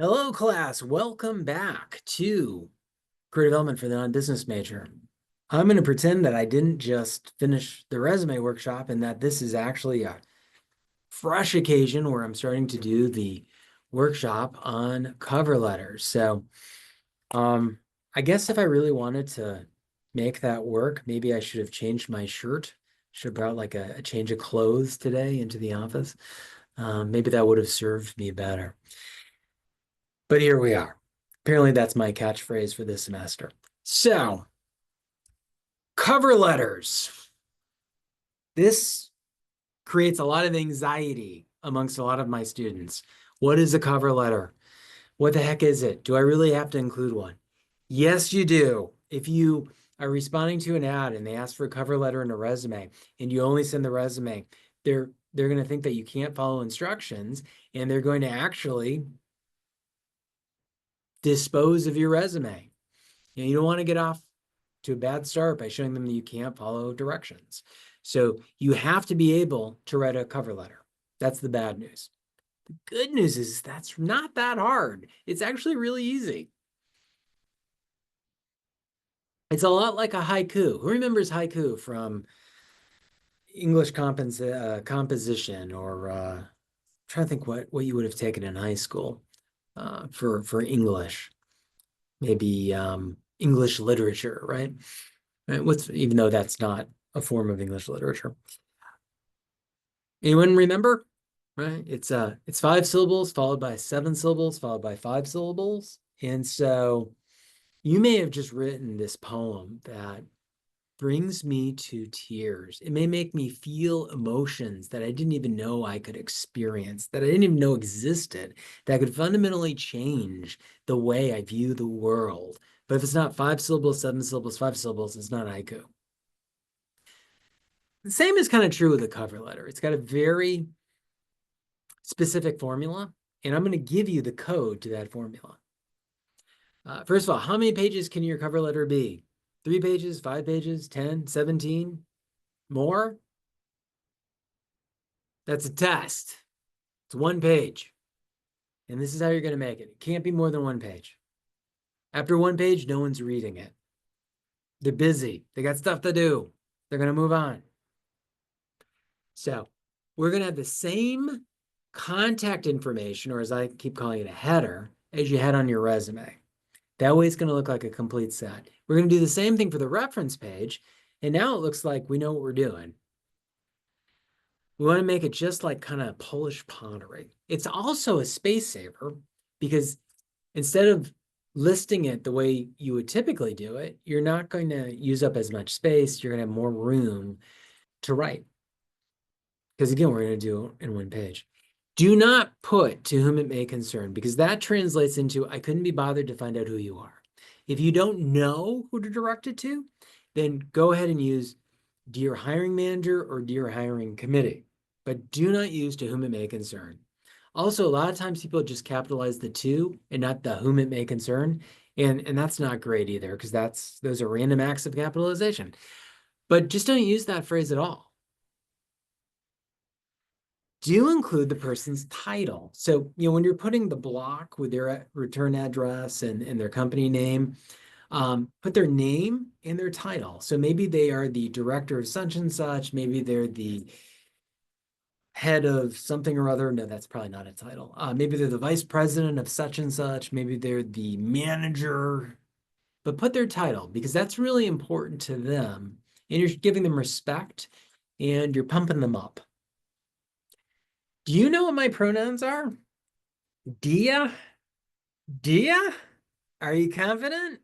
Hello, class. Welcome back to Career Development for the Non-Business Major. I'm going to pretend that I didn't just finish the resume workshop and that this is actually a fresh occasion where I'm starting to do the workshop on cover letters. I guess if I really wanted to make that work, maybe I should have changed my shirt. Should have brought like a change of clothes today into the office. Maybe that would have served me better. But here we are. Apparently, that's my catchphrase for this semester. So, cover letters. This creates a lot of anxiety amongst a lot of my students. What is a cover letter? What the heck is it? Do I really have to include one? Yes, you do. If you are responding to an ad and they ask for a cover letter and a resume, and you only send the resume, they're going to think that you can't follow instructions, and they're going to actually dispose of your resume. And you don't want to get off to a bad start by showing them that you can't follow directions. So you have to be able to write a cover letter. That's the bad news. The good news is that's not that hard. It's actually really easy. It's a lot like a haiku. Who remembers haiku from English composition or trying to think what you would have taken in high school for English, maybe English literature, right? Even though that's not a form of English literature. Anyone remember? Right? It's 5 syllables followed by 7 syllables followed by 5 syllables. And so you may have just written this poem that brings me to tears. It may make me feel emotions that I didn't even know I could experience, that I didn't even know existed, that could fundamentally change the way I view the world. But if it's not 5 syllables, 7 syllables, 5 syllables, it's not haiku. The same is kind of true with a cover letter. It's got a very specific formula, and I'm going to give you the code to that formula. First of all, how many pages can your cover letter be? 3 pages, 5 pages, 10, 17? More? That's a test. It's 1 page. And this is how you're going to make it. It can't be more than 1 page. After 1 page, no one's reading it. They're busy. They got stuff to do. They're going to move on. So we're going to have the same contact information, or as I keep calling it, a header, as you had on your resume. That way it's going to look like a complete set. We're going to do the same thing for the reference page. And now it looks like we know what we're doing. We want to make it just like kind of Polish pottery. It's also a space saver because instead of listing it the way you would typically do it, you're not going to use up as much space. You're going to have more room to write. Because again, we're going to do it in 1 page. Do not put to whom it may concern, because that translates into I couldn't be bothered to find out who you are. If you don't know who to direct it to, then go ahead and use dear hiring manager or dear hiring committee, but do not use to whom it may concern. Also, a lot of times people just capitalize the to and not the whom it may concern. And that's not great either, because those are random acts of capitalization. But just don't use that phrase at all. Do include the person's title. So, when you're putting the block with their return address and their company name, put their name and their title. So maybe they are the director of such and such. Maybe they're the head of something or other. No, that's probably not a title. Maybe they're the vice president of such and such. Maybe they're the manager. But put their title because that's really important to them. And you're giving them respect and you're pumping them up. Do you know what my pronouns are? Dia? Dia? Are you confident?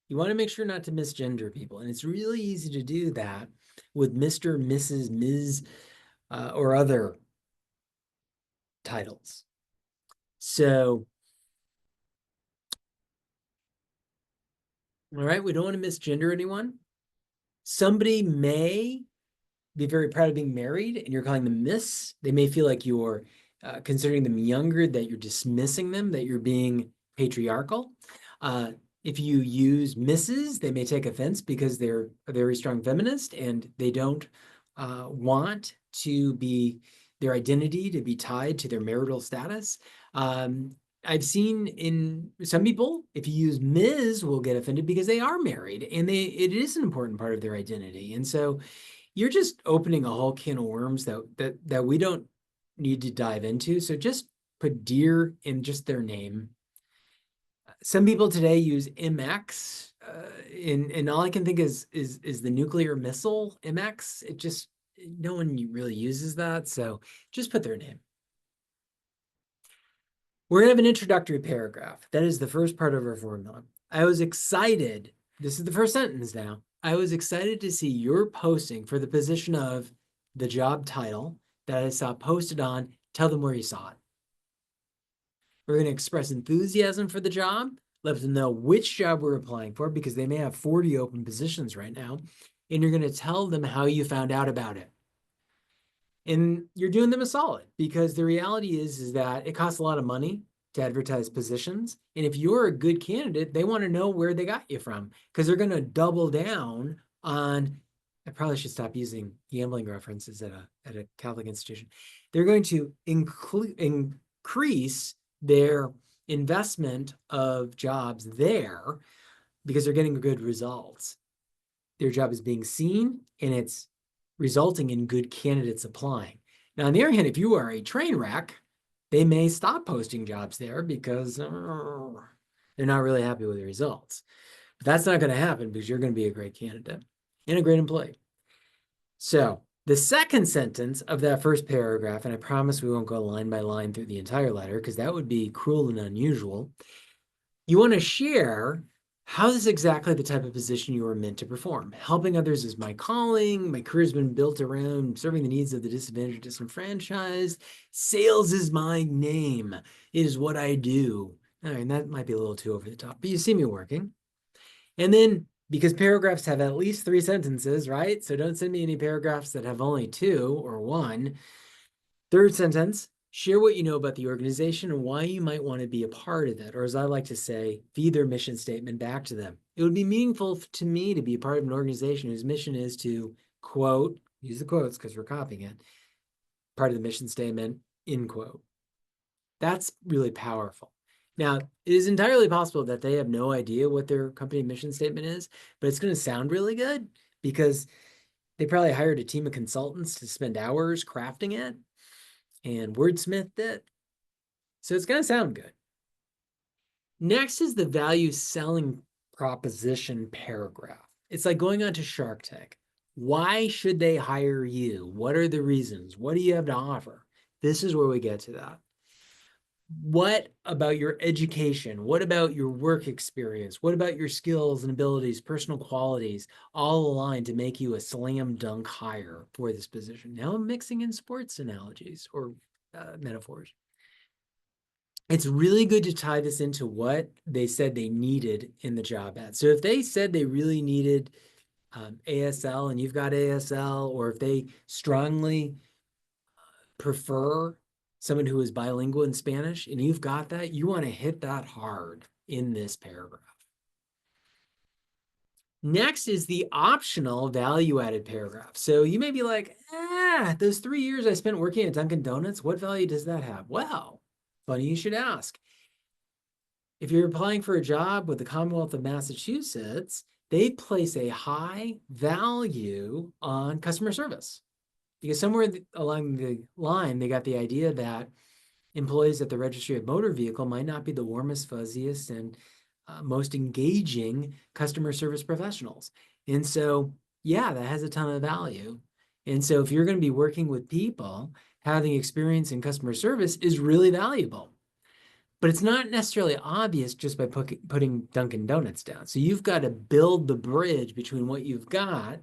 You want to make sure not to misgender people. And it's really easy to do that with Mr., Mrs., Ms., or other titles. So, all right, we don't want to misgender anyone. Somebody may be very proud of being married and you're calling them Miss. They may feel like you're considering them younger, that you're dismissing them, that you're being patriarchal. If you use Mrs., they may take offense because they're a very strong feminist and they don't want to be their identity to be tied to their marital status. I've seen in some people, if you use Ms., will get offended because they are married and it is an important part of their identity. And so you're just opening a whole can of worms that we don't need to dive into. So just put dear in just their name. Some people today use MX, and all I can think is the nuclear missile MX. It just no one really uses that, so just put their name. We're gonna have an introductory paragraph. That is the first part of our formula. I was excited. This is the first sentence now. I was excited to see your posting for the position of the job title that I saw posted on. Tell them where you saw it. We're going to express enthusiasm for the job, let them know which job we're applying for because they may have 40 open positions right now. And you're going to tell them how you found out about it. And you're doing them a solid because the reality is that it costs a lot of money to advertise positions. And if you're a good candidate, they want to know where they got you from because they're going to double down on. I probably should stop using gambling references at a Catholic institution. They're going to increase their investment of jobs there because they're getting good results. Their job is being seen and it's resulting in good candidates applying. Now, on the other hand, if you are a train wreck, they may stop posting jobs there because they're not really happy with the results. But that's not going to happen because you're going to be a great candidate and a great employee. So the second sentence of that first paragraph, and I promise we won't go line by line through the entire letter because that would be cruel and unusual. You want to share how this is exactly the type of position you are meant to perform. Helping others is my calling. My career has been built around serving the needs of the disadvantaged, disenfranchised. Sales is my name. It is what I do. All right, and that might be a little too over the top, but you see me working. And then because paragraphs have at least 3 sentences, right? So don't send me any paragraphs that have only 2 or 1. Third sentence, share what you know about the organization and why you might want to be a part of it. Or as I like to say, feed their mission statement back to them. It would be meaningful to me to be a part of an organization whose mission is to, quote, use the quotes because we're copying it, part of the mission statement, end quote. That's really powerful. Now, it is entirely possible that they have no idea what their company mission statement is, but it's going to sound really good because they probably hired a team of consultants to spend hours crafting it and wordsmithed it. So it's going to sound good. Next is the value selling proposition paragraph. It's like going on to Shark Tank. Why should they hire you? What are the reasons? What do you have to offer? This is where we get to that. What about your education? What about your work experience? What about your skills and abilities, personal qualities, all aligned to make you a slam dunk hire for this position? Now I'm mixing in sports analogies or metaphors. It's really good to tie this into what they said they needed in the job ad. So if they said they really needed ASL and you've got ASL, or if they strongly prefer someone who is bilingual in Spanish and you've got that, you want to hit that hard in this paragraph. Next is the optional value-added paragraph. So you may be like, those 3 years I spent working at Dunkin' Donuts, what value does that have? Well, funny you should ask. If you're applying for a job with the Commonwealth of Massachusetts, they place a high value on customer service. Because somewhere along the line, they got the idea that employees at the Registry of Motor Vehicle might not be the warmest, fuzziest, and most engaging customer service professionals. And so, yeah, that has a ton of value. And so if you're going to be working with people, having experience in customer service is really valuable. But it's not necessarily obvious just by putting Dunkin' Donuts down. So you've got to build the bridge between what you've got,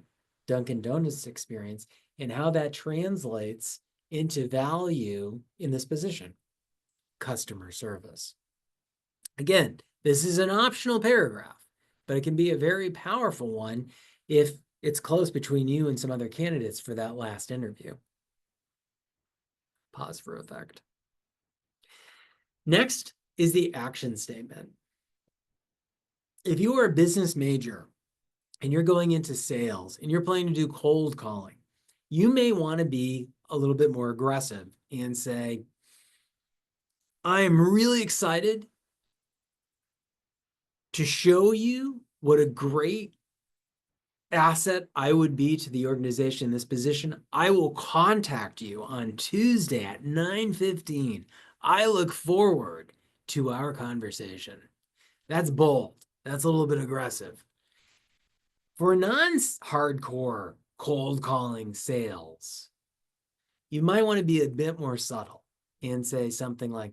Dunkin' Donuts experience, and how that translates into value in this position, customer service. Again, this is an optional paragraph, but it can be a very powerful one if it's close between you and some other candidates for that last interview. Pause for effect. Next is the action statement. If you are a business major and you're going into sales and you're planning to do cold calling, you may want to be a little bit more aggressive and say, I'm really excited to show you what a great asset I would be to the organization in this position. I will contact you on Tuesday at 9:15. I look forward to our conversation. That's bold. That's a little bit aggressive. For non-hardcore cold calling sales, you might want to be a bit more subtle and say something like,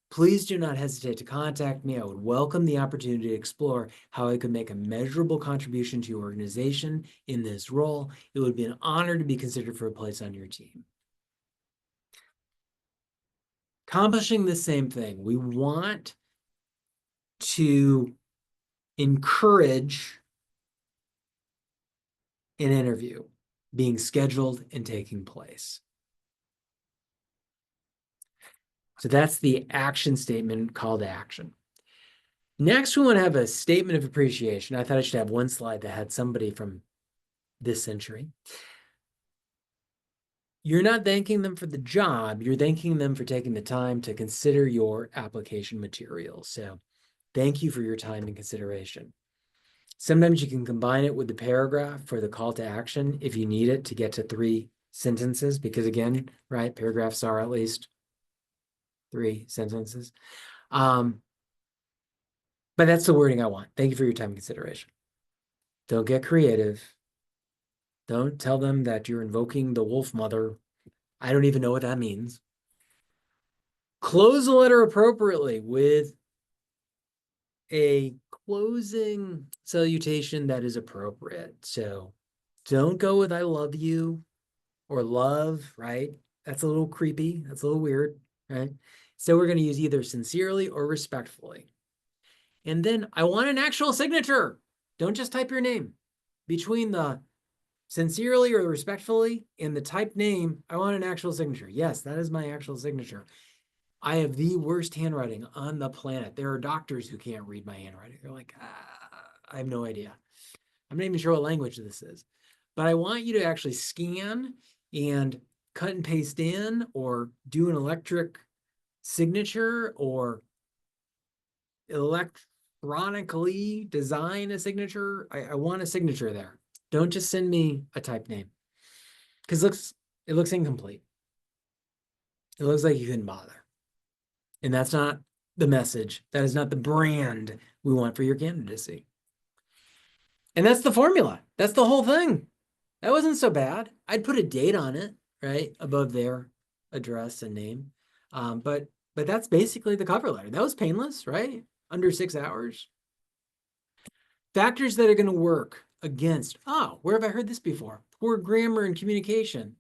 please do not hesitate to contact me. I would welcome the opportunity to explore how I could make a measurable contribution to your organization in this role. It would be an honor to be considered for a place on your team. Accomplishing the same thing, we want to encourage an interview being scheduled and taking place. So that's the action statement, call to action. Next, we want to have a statement of appreciation. I thought I should have one slide that had somebody from this century. You're not thanking them for the job. You're thanking them for taking the time to consider your application materials. So thank you for your time and consideration. Sometimes you can combine it with the paragraph for the call to action if you need it to get to 3 sentences, because again, right, paragraphs are at least 3 sentences. But that's the wording I want. Thank you for your time and consideration. Don't get creative. Don't tell them that you're invoking the wolf mother. I don't even know what that means. Close the letter appropriately with a closing salutation that is appropriate. So don't go with I love you or love, right? That's a little creepy. That's a little weird, right? So we're going to use either sincerely or respectfully. And then I want an actual signature. Don't just type your name. Between the sincerely or respectfully in the typed name, I want an actual signature. Yes, that is my actual signature. I have the worst handwriting on the planet. There are doctors who can't read my handwriting. They're like, I have no idea. I'm not even sure what language this is. But I want you to actually scan and cut and paste in or do an electric signature or electronically design a signature. I want a signature there. Don't just send me a typed name because it looks incomplete. It looks like you couldn't bother. And that's not the message. That is not the brand we want for your candidacy. And that's the formula. That's the whole thing. That wasn't so bad. I'd put a date on it, right, above their address and name. But that's basically the cover letter. That was painless, right? Under 6 hours. Factors that are going to work against, where have I heard this before? Poor grammar and communication.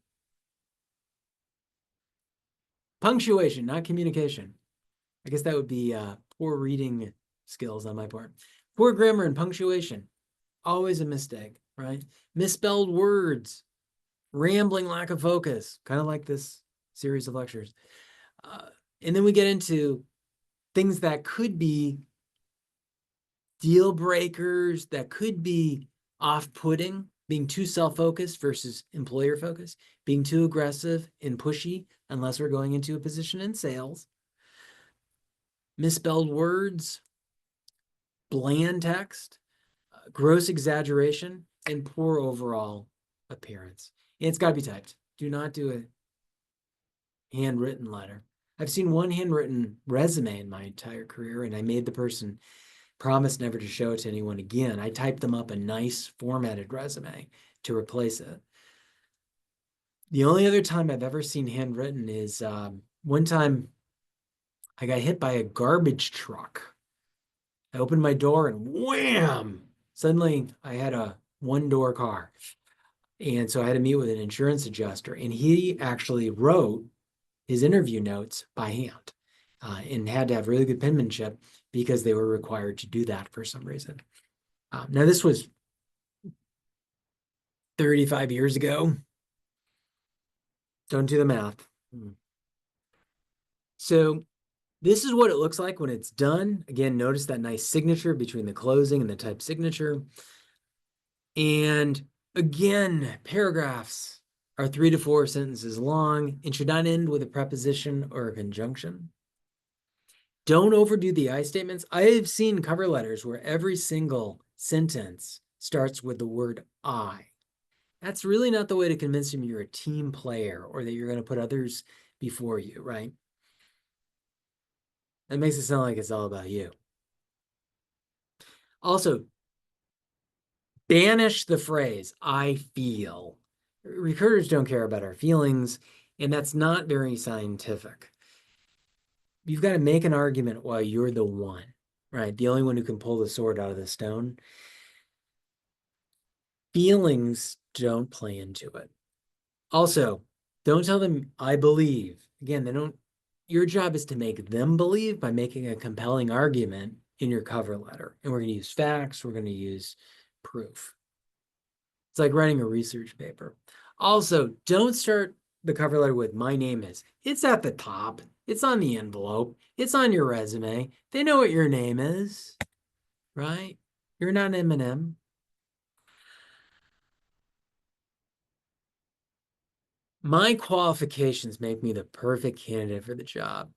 Punctuation, not communication. I guess that would be poor reading skills on my part. Poor grammar and punctuation. Always a mistake, right? Misspelled words, rambling lack of focus, kind of like this series of lectures. And then we get into things that could be deal breakers, that could be off-putting, being too self-focused versus employer-focused, being too aggressive and pushy, unless we're going into a position in sales. Misspelled words, bland text, gross exaggeration, and poor overall appearance. And it's got to be typed. Do not do a handwritten letter. I've seen one handwritten resume in my entire career, and I made the person promise never to show it to anyone again. I typed them up a nice formatted resume to replace it. The only other time I've ever seen handwritten is one time I got hit by a garbage truck. I opened my door and wham! Suddenly I had a 1-door car. And so I had to meet with an insurance adjuster, and he actually wrote his interview notes by hand and had to have really good penmanship because they were required to do that for some reason. Now, this was 35 years ago. Don't do the math. So this is what it looks like when it's done. Again, notice that nice signature between the closing and the type signature. And again, paragraphs are 3 to 4 sentences long and should not end with a preposition or a conjunction. Don't overdo the I statements. I've seen cover letters where every single sentence starts with the word I. That's really not the way to convince them you're a team player or that you're going to put others before you, right? That makes it sound like it's all about you. Also, banish the phrase, I feel. Recruiters don't care about our feelings, and that's not very scientific. You've got to make an argument why you're the one, right? The only one who can pull the sword out of the stone. Feelings don't play into it. Also, don't tell them, I believe. Again, they don't, your job is to make them believe by making a compelling argument in your cover letter. And we're going to use facts, we're going to use proof. It's like writing a research paper. Also, don't start the cover letter with my name is. It's at the top. It's on the envelope. It's on your resume. They know what your name is, right? You're not Eminem. My qualifications make me the perfect candidate for the job.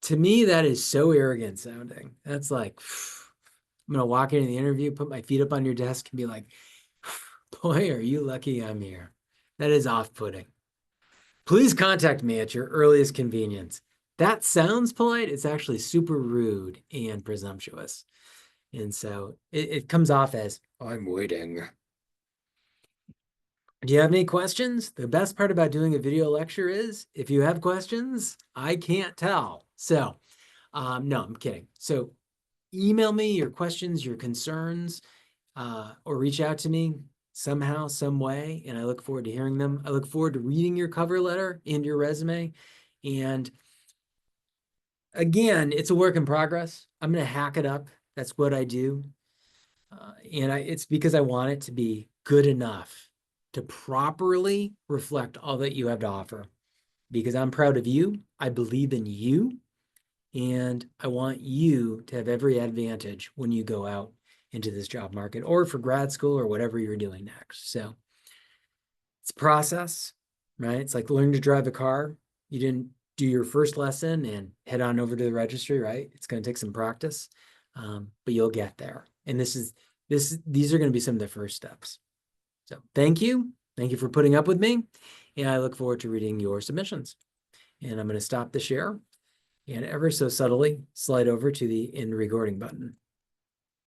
To me, that is so arrogant sounding. That's like, I'm going to walk into the interview, put my feet up on your desk and be like, boy, are you lucky I'm here. That is off-putting. Please contact me at your earliest convenience. That sounds polite. It's actually super rude and presumptuous. And so it comes off as, I'm waiting. Do you have any questions? The best part about doing a video lecture is if you have questions, I can't tell. So, no, I'm kidding. So email me your questions, your concerns, or reach out to me somehow, some way, and I look forward to hearing them. I look forward to reading your cover letter and your resume. And again, it's a work in progress. I'm going to hack it up. That's what I do. It's because I want it to be good enough to properly reflect all that you have to offer. Because I'm proud of you. I believe in you. And I want you to have every advantage when you go out into this job market or for grad school or whatever you're doing next. So it's a process, right? It's like learning to drive a car. You didn't do your first lesson and head on over to the registry, right? It's going to take some practice, but you'll get there. And these are going to be some of the first steps. So thank you. Thank you for putting up with me. And I look forward to reading your submissions. And I'm going to stop the share and ever so subtly slide over to the end recording button.